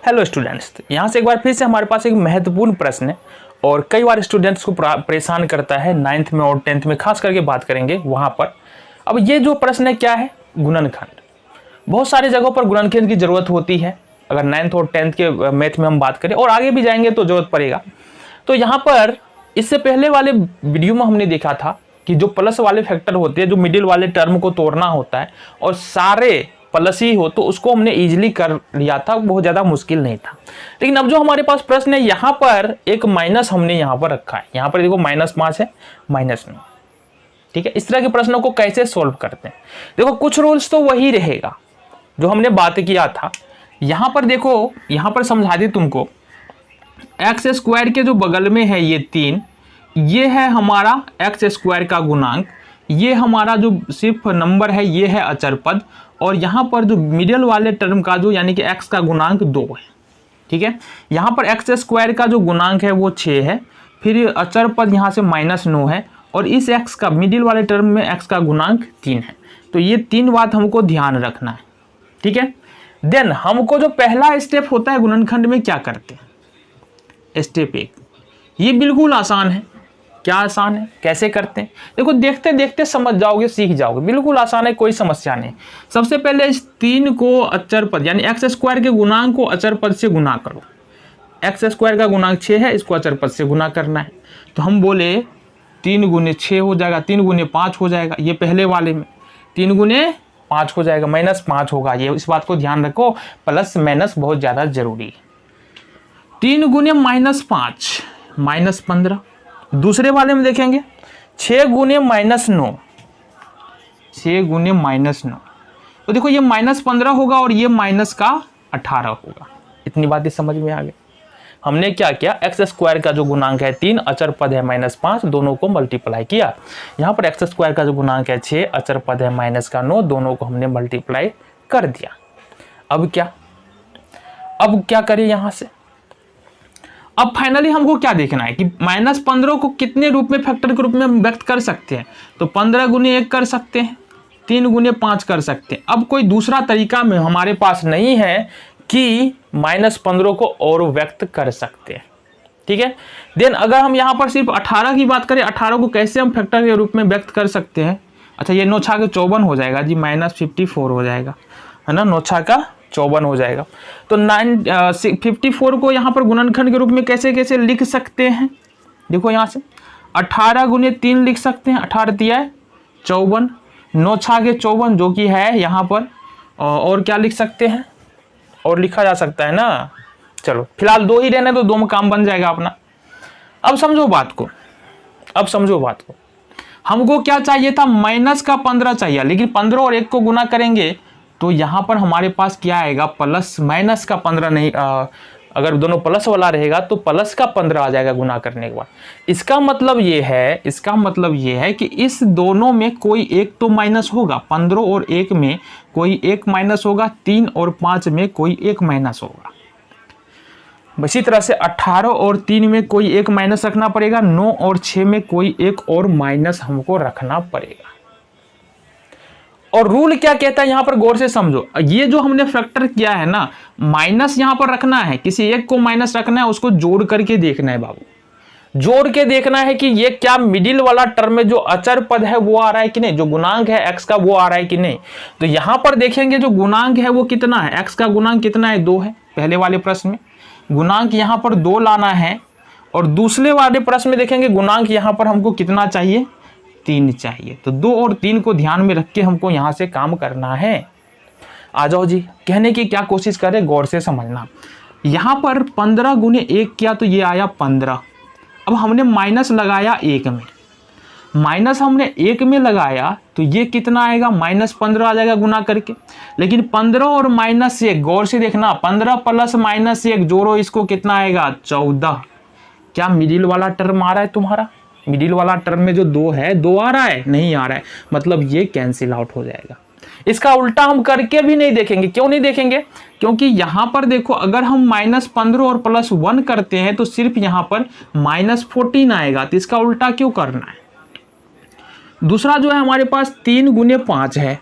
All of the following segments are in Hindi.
हेलो स्टूडेंट्स, यहाँ से एक बार फिर से हमारे पास एक महत्वपूर्ण प्रश्न है और कई बार स्टूडेंट्स को परेशान करता है 9th में और 10th में, खास करके बात करेंगे वहाँ पर। अब ये जो प्रश्न है क्या है, गुणनखंड। बहुत सारी जगहों पर गुणनखंड की ज़रूरत होती है। अगर 9th और 10th के मैथ में हम बात करें और आगे भी जाएंगे तो ज़रूरत पड़ेगा। तो यहाँ पर इससे पहले वाले वीडियो में हमने देखा था कि जो प्लस वाले फैक्टर होते हैं, जो मिडिल वाले टर्म को तोड़ना होता है और सारे प्लस ही हो तो उसको हमने इजीली कर लिया था, बहुत ज़्यादा मुश्किल नहीं था। लेकिन अब जो हमारे पास प्रश्न है, यहाँ पर एक माइनस हमने यहाँ पर रखा है। यहाँ पर देखो -5 है, -9, ठीक है। इस तरह के प्रश्नों को कैसे सॉल्व करते हैं, देखो कुछ रूल्स तो वही रहेगा जो हमने बात किया था। यहाँ पर देखो, यहाँ पर समझा दी तुमको, x² के जो बगल में है ये 3, ये है हमारा x² का गुणांक, ये हमारा जो सिर्फ नंबर है ये है अचर पद, और यहाँ पर जो मिडिल वाले टर्म का जो यानी कि x का गुणांक 2 है, ठीक है। यहाँ पर x² का जो गुणांक है वो 6 है, फिर अचर पद यहाँ से -9 है, और इस x का मिडिल वाले टर्म में x का गुणांक 3 है। तो ये 3 बात हमको ध्यान रखना है, ठीक है। देन हमको जो पहला स्टेप होता है गुणनखंड में, क्या करते हैं, स्टेप 1, ये बिल्कुल आसान है। क्या आसान है, कैसे करते हैं, देखो देखते देखते समझ जाओगे, सीख जाओगे, बिल्कुल आसान है, कोई समस्या नहीं। सबसे पहले इस 3 को अचर पद यानी x² के गुणांक को अचर पद से गुना करो। x² का गुणांक 6 है, इसको अचर पद से गुना करना है। तो हम बोले 3 × 6 हो जाएगा, 3 × 5 हो जाएगा। ये पहले वाले में 3 × 5 हो जाएगा, -5 होगा। ये इस बात को ध्यान रखो, प्लस माइनस बहुत ज़्यादा जरूरी है। 3 × -5 -15। दूसरे वाले में देखेंगे 6 × -9, 6 × -9, तो देखो ये -15 होगा और ये -18 होगा। इतनी बातें समझ में आ गई। हमने क्या किया, x² का जो गुणांक है 3, अचर पद है -5, दोनों को मल्टीप्लाई किया। यहाँ पर x² का जो गुणांक है 6, अचर पद है -9, दोनों को हमने मल्टीप्लाई कर दिया। अब क्या करें यहाँ से, अब फाइनली हमको क्या देखना है कि -15 को कितने रूप में, फैक्टर के रूप में हम व्यक्त कर सकते हैं। तो 15 × 1 कर सकते हैं, 3 × 5 कर सकते हैं। अब कोई दूसरा तरीका में हमारे पास नहीं है कि -15 को और व्यक्त कर सकते हैं, ठीक है। देन अगर हम यहाँ पर सिर्फ 18 की बात करें, 18 को कैसे हम फैक्टर के रूप में व्यक्त कर सकते हैं। अच्छा, ये 9 × 6 = 54 हो जाएगा जी, -54 हो जाएगा, है ना। 9 × 6 = 54 हो जाएगा। तो 54 को यहाँ पर गुणनखंड के रूप में कैसे कैसे लिख सकते हैं, देखो यहाँ से 18 × 3 लिख सकते हैं, 18 × 54, 9 × 6 = 54 जो कि है यहाँ पर। और क्या लिख सकते हैं, और लिखा जा सकता है ना। चलो फिलहाल 2 ही रहने तो 2 में काम बन जाएगा अपना। अब समझो बात को, हमको क्या चाहिए था, -15 चाहिए, लेकिन 15 और 1 को गुना करेंगे तो यहाँ पर हमारे पास क्या आएगा, प्लस माइनस का 15 नहीं, अगर दोनों प्लस वाला रहेगा तो प्लस का 15 आ जाएगा गुना करने के बाद। इसका मतलब ये है कि इस दोनों में कोई एक तो माइनस होगा, 15 और 1 में कोई एक माइनस होगा, 3 और 5 में कोई एक माइनस होगा। इसी तरह से 18 और 3 में कोई एक माइनस रखना पड़ेगा, 9 और 6 में कोई एक और माइनस हमको रखना पड़ेगा। और रूल क्या कहता है यहाँ पर गौर से समझो, ये जो हमने फैक्टर किया है ना, माइनस यहाँ पर रखना है, किसी एक को माइनस रखना है, उसको जोड़ करके देखना है बाबू, जोड़ के देखना है कि ये क्या मिडिल वाला टर्म में जो अचर पद है वो आ रहा है कि नहीं, जो गुणांक है x का वो आ रहा है कि नहीं। तो यहाँ पर देखेंगे जो गुणांक है वो कितना है, x का गुणांक कितना है, 2 है। पहले वाले प्रश्न में गुणांक यहाँ पर 2 लाना है, और दूसरे वाले प्रश्न में देखेंगे गुणांक यहाँ पर हमको कितना चाहिए, 3 चाहिए। तो 2 और 3 को ध्यान में रख के हमको यहाँ से काम करना है। आ जाओ जी, कहने की क्या कोशिश करें, गौर से समझना। यहाँ पर 15 × 1 किया तो ये आया 15। अब हमने माइनस लगाया 1 में, माइनस हमने 1 में लगाया तो ये कितना आएगा, -15 आ जाएगा गुना करके। लेकिन 15 और -1, गौर से देखना, 15 + -1 जोड़ो, इसको कितना आएगा, 14। क्या मिडिल वाला टर्म आ रहा है तुम्हारा, मिडिल वाला टर्म में जो 2 है, 2 आ रहा है, नहीं आ रहा है, मतलब ये कैंसिल आउट हो जाएगा। इसका उल्टा हम करके भी नहीं देखेंगे। क्यों नहीं देखेंगे, क्योंकि यहाँ पर देखो, अगर हम -15 और +1 करते हैं तो सिर्फ यहाँ पर -14 आएगा, तो इसका उल्टा क्यों करना है। दूसरा जो है हमारे पास 3 × 5 है,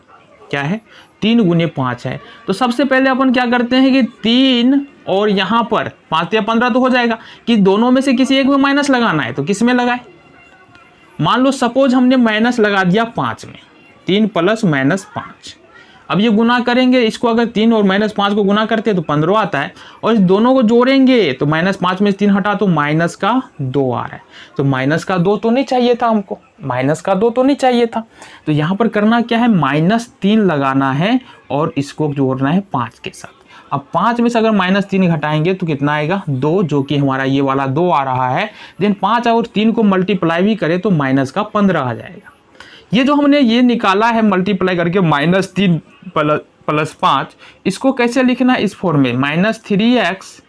क्या है, 3 गुने 5 है। तो सबसे पहले अपन क्या करते हैं कि 3 और यहाँ पर 5 या 15 तो हो जाएगा कि दोनों में से किसी एक में माइनस लगाना है, तो किस में लगाए। मान लो सपोज हमने माइनस लगा दिया 5 में, 3 प्लस माइनस 5। अब ये गुना करेंगे, इसको अगर 3 और माइनस 5 को गुना करते हैं तो 15 आता है, और इस दोनों को जोड़ेंगे तो माइनस 5 में 3 हटा तो माइनस का 2 आ रहा है। तो माइनस का 2 तो नहीं चाहिए था हमको, माइनस का 2 तो नहीं चाहिए था। तो यहाँ पर करना क्या है, -3 लगाना है और इसको जोड़ना है 5 के साथ। अब 5 में से अगर -3 घटाएंगे तो कितना आएगा, 2, जो कि हमारा ये वाला 2 आ रहा है। देन 5 और 3 को मल्टीप्लाई भी करें तो माइनस का 15 आ जाएगा। ये जो हमने ये निकाला है मल्टीप्लाई करके -3 प्लस 5, इसको कैसे लिखना है, इस फॉर्म में -3x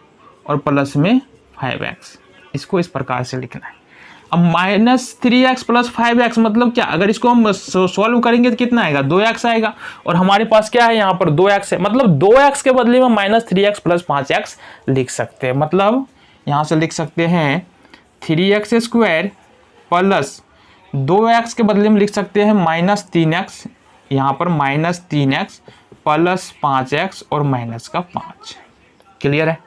और प्लस में 5x, इसको इस प्रकार से लिखना है। अब -3x प्लस 5x मतलब क्या, अगर इसको हम सॉल्व करेंगे तो कितना आएगा, 2x आएगा, और हमारे पास क्या है यहाँ पर 2x है, मतलब 2x के बदले में -3x प्लस 5x लिख सकते हैं। मतलब यहाँ से लिख सकते हैं 3x² प्लस 2x के बदले में लिख सकते हैं -3x, यहाँ पर -3x प्लस 5x और माइनस का 5। क्लियर है,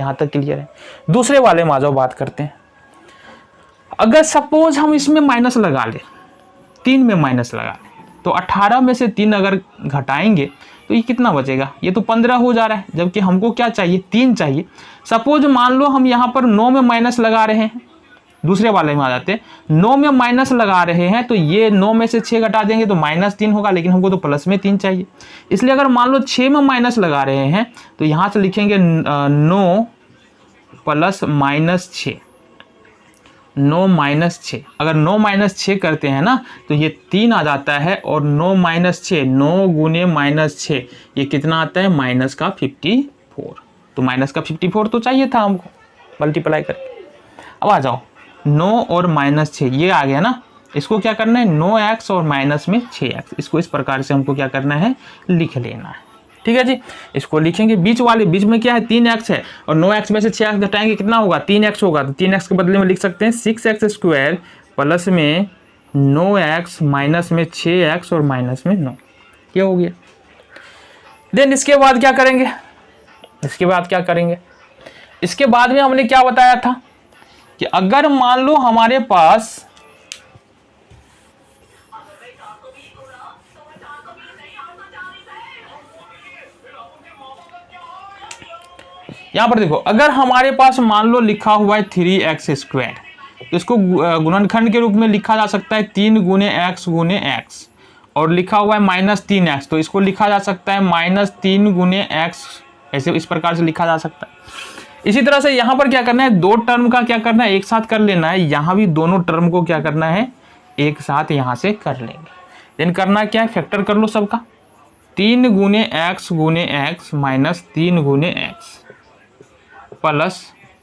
यहाँ तक क्लियर है। दूसरे वाले में आ जाओ, बात करते हैं। अगर सपोज हम इसमें माइनस लगा ले, 3 में माइनस लगा ले, तो 18 में से 3 अगर घटाएंगे तो ये कितना बचेगा, ये तो 15 हो जा रहा है, जबकि हमको क्या चाहिए, 3 चाहिए। सपोज मान लो हम यहाँ पर 9 में माइनस लगा रहे हैं, दूसरे वाले में आ जाते हैं, 9 में माइनस लगा रहे हैं, तो ये 9 में से 6 घटा देंगे तो -3 होगा, लेकिन हमको तो प्लस में 3 चाहिए। इसलिए अगर मान लो 6 में माइनस लगा रहे हैं तो यहाँ से लिखेंगे 9 प्लस -6, 9 माइनस 6। अगर 9 माइनस 6 करते हैं ना तो ये 3 आ जाता है, और 9 माइनस 6, 9 गुने -6, ये कितना आता है, माइनस का 54। तो माइनस का 54 तो चाहिए था हमको मल्टीप्लाई करके। अब आ जाओ 9 और -6, ये आ गया ना, इसको क्या करना है, 9x और माइनस में 6x, इसको इस प्रकार से हमको क्या करना है, लिख लेना है। ठीक है जी, इसको लिखेंगे। बीच वाले, बीच में क्या है, 3x है, और 9x में से 6x घटाएंगे कितना होगा, 3x होगा। तो 3x के बदले में लिख सकते हैं 6x² प्लस में 9x माइनस में 6x और माइनस में 9। ये हो गया। देन इसके बाद क्या करेंगे, इसके बाद क्या करेंगे, इसके बाद में हमने क्या बताया था कि अगर मान लो हमारे पास यहां पर देखो, अगर हमारे पास मान लो लिखा हुआ है 3x², तो इसको गुणनखंड के रूप में लिखा जा सकता है 3 गुने x, और लिखा हुआ है -3x, तो इसको लिखा जा सकता है -3 गुने x, ऐसे इस प्रकार से लिखा जा सकता है। इसी तरह से यहाँ पर क्या करना है, 2 टर्म का क्या करना है, एक साथ कर लेना है। यहाँ भी दोनों टर्म को क्या करना है, एक साथ यहाँ से कर लेंगे। देन करना क्या है, फैक्टर कर लो सबका, 3 गुने x माइनस 3 गुने x प्लस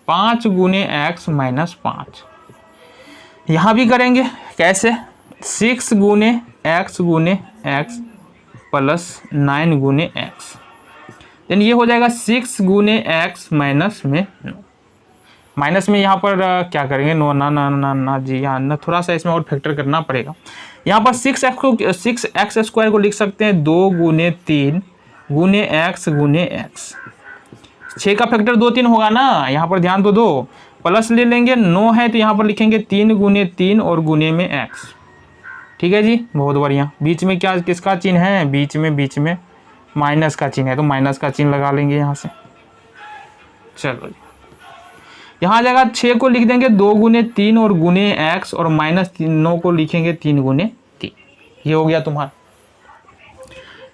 5 गुने x माइनस 5। यहाँ भी करेंगे कैसे, 6 गुने x प्लस 9 गुने x। देन ये हो जाएगा 6 गुने x माइनस में 9। माइनस में यहाँ पर क्या करेंगे, नो ना जी, यहाँ ना थोड़ा सा इसमें और फैक्टर करना पड़ेगा। यहाँ पर 6x² को लिख सकते हैं 2 गुने 3 गुने x गुने x। 6 का फैक्टर 2 3 होगा ना, यहाँ पर ध्यान तो दो। प्लस ले लेंगे, 9 है तो यहाँ पर लिखेंगे 3 गुने 3 और गुने में x। ठीक है जी, बहुत बढ़िया। बीच में क्या किसका चिन्ह है, बीच में माइनस का चिन्ह है, तो माइनस का चिन्ह लगा लेंगे यहाँ से। चलो यहाँ जगह 6 को लिख देंगे 2 गुने 3 और गुने x, और -9 को लिखेंगे 3 गुने 3। ये हो गया तुम्हारा।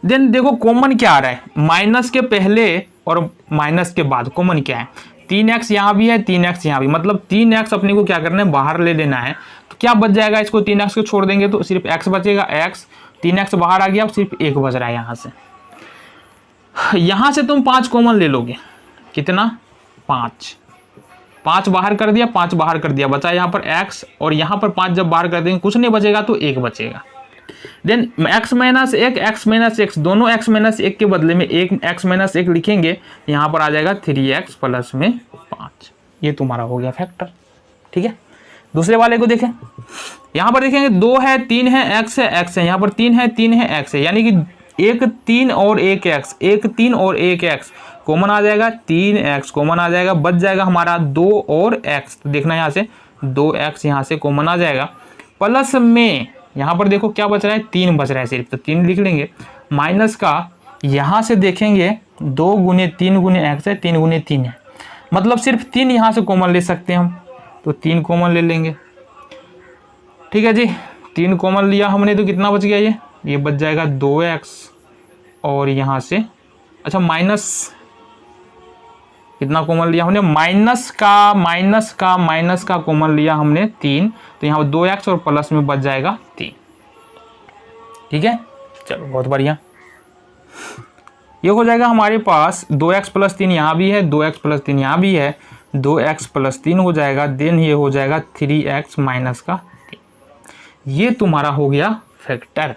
देन देखो कॉमन क्या आ रहा है, माइनस के पहले और माइनस के बाद कॉमन क्या है, 3x यहाँ भी है, 3x यहाँ भी, मतलब 3x अपने को क्या करना है, बाहर ले लेना है। तो क्या बच जाएगा, इसको 3x को छोड़ देंगे तो सिर्फ x बचेगा, x 3x बाहर आ गया, सिर्फ 1 बच रहा है यहाँ से। यहाँ से तुम 5 कॉमन ले लोगे, कितना, 5 बाहर कर दिया, 5 बाहर कर दिया, बचा यहाँ पर x, और यहाँ पर 5 जब बाहर कर देंगे कुछ नहीं बचेगा तो 1 बचेगा। देन x माइनस 1 दोनों x माइनस 1 के बदले में x माइनस 1 लिखेंगे, यहाँ पर आ जाएगा 3x प्लस में 5। ये तुम्हारा हो गया फैक्टर। ठीक है, दूसरे वाले को देखें, यहाँ पर देखेंगे 2 है 3 है x है, यहाँ पर 3 है x है, यानी कि एक 3 और एक एक्स, एक 3 और एक एक्स कॉमन आ जाएगा, 3x कॉमन आ जाएगा, बच जाएगा हमारा 2 और x। तो देखना यहाँ से 2x यहाँ से कॉमन आ जाएगा। प्लस में यहाँ पर देखो क्या बच रहा है, 3 बच रहा है सिर्फ, तो 3 लिख लेंगे। माइनस का यहाँ से देखेंगे 2 गुने 3 गुने एक्स है, 3 गुने 3 है, मतलब सिर्फ 3 यहाँ से कॉमन ले सकते हैं हम, तो 3 कॉमन ले लेंगे। ठीक है जी, 3 कॉमन लिया हमने तो कितना बच गया, ये बच जाएगा 2x और यहाँ से अच्छा माइनस कितना कॉमन लिया हमने, माइनस का कॉमन लिया हमने 3, तो यहाँ 2x और प्लस में बच जाएगा 3। ठीक है, चलो बहुत बढ़िया। ये हो जाएगा हमारे पास 2x प्लस 3 यहाँ भी है, 2x प्लस 3 यहाँ भी है, 2x प्लस 3 हो जाएगा, देन ये हो जाएगा 3x माइनस का 3। ये तुम्हारा हो गया फैक्टर।